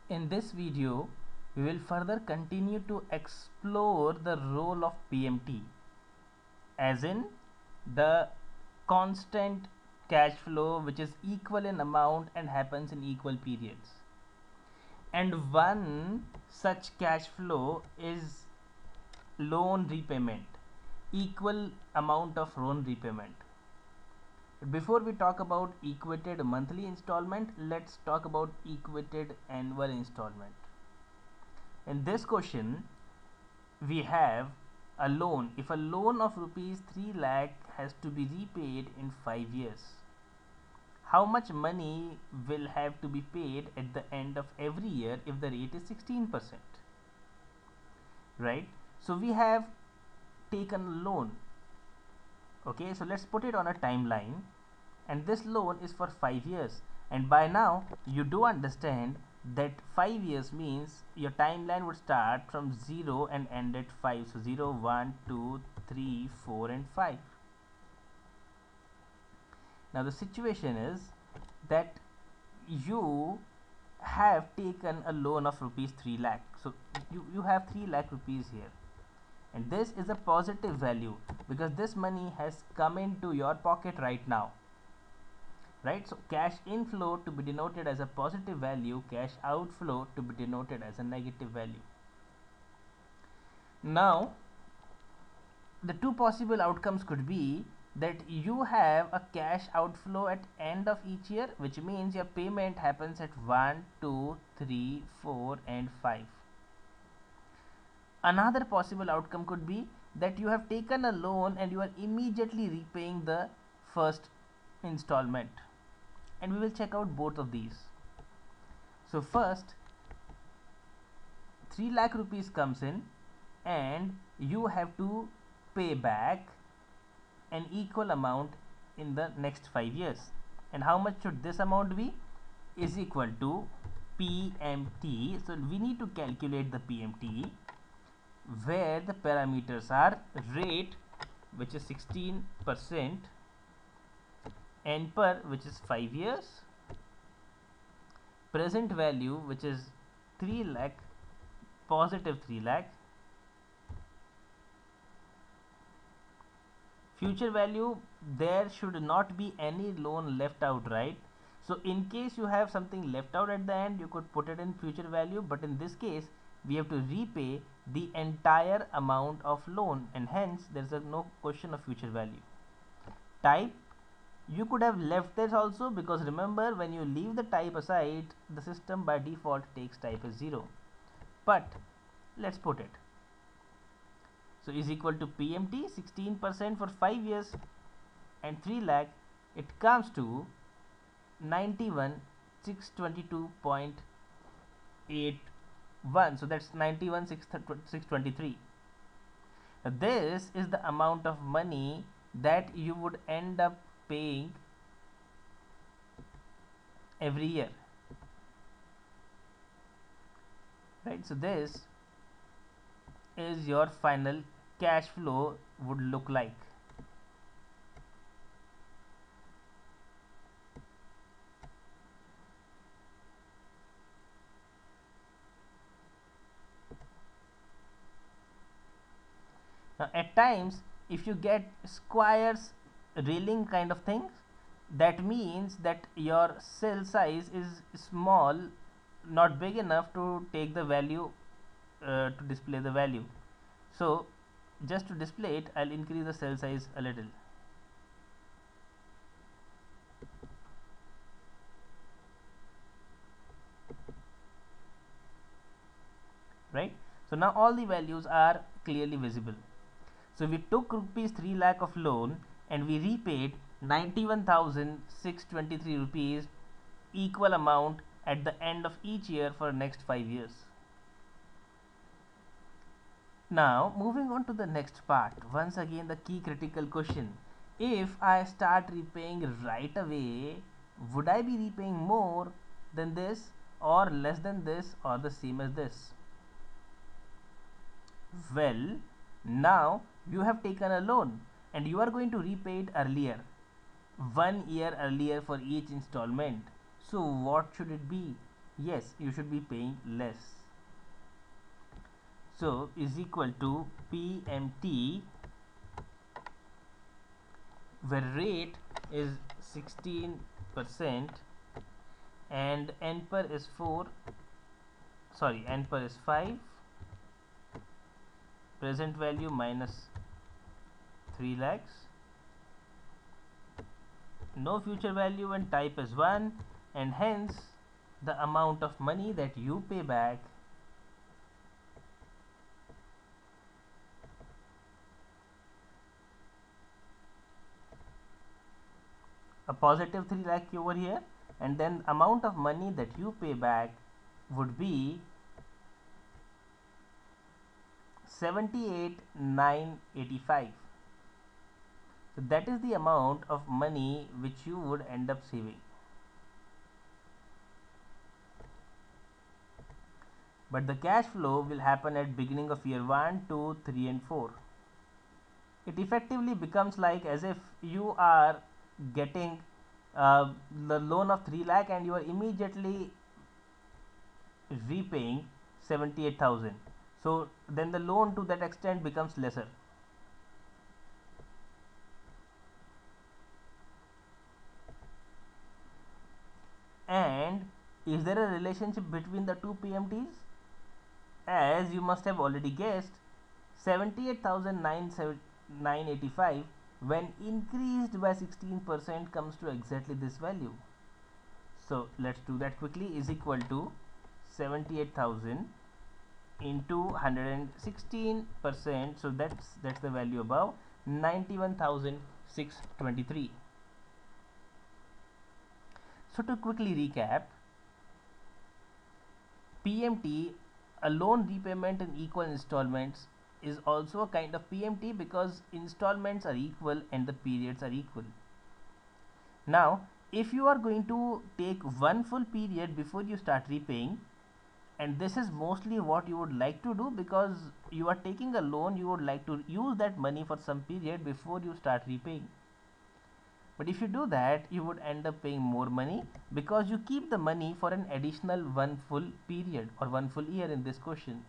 In this video, we will further continue to explore the role of PMT, as in the constant cash flow which is equal in amount and happens in equal periods. And one such cash flow is loan repayment, equal amount of loan repayment. Before we talk about equated monthly installment, let's talk about equated annual installment. In this question, we have a loan. If a loan of rupees 3 lakh has to be repaid in 5 years, how much money will have to be paid at the end of every year if the rate is 16%? Right? So we have taken a loan. Okay, so let's put it on a timeline, and this loan is for 5 years, and by now you do understand that 5 years means your timeline would start from 0 and end at 5. So 0, 1, 2, 3, 4 and 5. Now the situation is that you have taken a loan of rupees 3 lakh. So you have 3 lakh rupees here, and this is a positive value because this money has come into your pocket right now. Right, so cash inflow to be denoted as a positive value, cash outflow to be denoted as a negative value. Now the two possible outcomes could be that you have a cash outflow at end of each year, which means your payment happens at 1, 2, 3, 4 and 5. Another possible outcome could be that you have taken a loan and you are immediately repaying the first installment, and we will check out both of these. So first, 3 lakh rupees comes in and you have to pay back an equal amount in the next 5 years. And how much should this amount be? Is equal to PMT. So we need to calculate the PMT, where the parameters are rate, which is 16%, NPER, which is 5 years, present value, which is 3 lakh, positive 3 lakh, future value, there should not be any loan left out, right? So in case you have something left out at the end, you could put it in future value, but in this case we have to repay the entire amount of loan, and hence there is no question of future value. Type, you could have left this also, because remember, when you leave the type aside, the system by default takes type as 0, but let's put it. So is equal to PMT, 16% for 5 years and 3 lakh, it comes to 91,622.81. So that's 91,623. Now this is the amount of money that you would end up paying every year. Right, so this is your final cash flow would look like. Now at times, if you get squares railing kind of things, that means that your cell size is small, not big enough to take the value, to display the value. So just to display it, I'll increase the cell size a little. Right, so now all the values are clearly visible. So we took rupees 3 lakh of loan and we repaid 91,623 rupees, equal amount at the end of each year for next 5 years. Now moving on to the next part, once again the key critical question: if I start repaying right away, would I be repaying more than this, or less than this, or the same as this? Well, now you have taken a loan and you are going to repay it earlier, 1 year earlier for each installment. So what should it be? yes, you should be paying less. So is equal to PMT, where rate is 16% and NPER is 4, sorry, NPER is 5, present value minus 3 lakhs, no future value, and type is 1, and hence the amount of money that you pay back a positive 3 lakh over here, and then amount of money that you pay back would be 78,985. So that is the amount of money which you would end up saving. But the cash flow will happen at beginning of year 1, 2, 3 and 4. It effectively becomes like as if you are getting the loan of 3 lakh and you are immediately repaying 78,000. So then the loan to that extent becomes lesser. And is there a relationship between the two PMTs? As you must have already guessed, 78,985 when increased by 16% comes to exactly this value. So let's do that quickly. Is equal to 78,000 into 116%, so that's the value above, 91,623. So to quickly recap, PMT, a loan repayment in equal installments, is also a kind of PMT because installments are equal and the periods are equal. Now if you are going to take one full period before you start repaying, and this is mostly what you would like to do because you are taking a loan, you would like to use that money for some period before you start repaying. But if you do that, you would end up paying more money because you keep the money for an additional one full period or one full year in this question.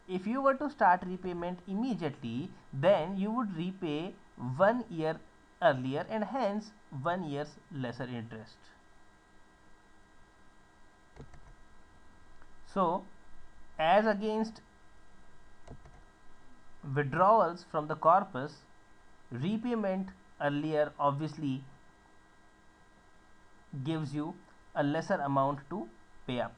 If you were to start repayment immediately, then you would repay 1 year earlier and hence 1 year's lesser interest. So as against withdrawals from the corpus, repayment earlier obviously gives you a lesser amount to pay up.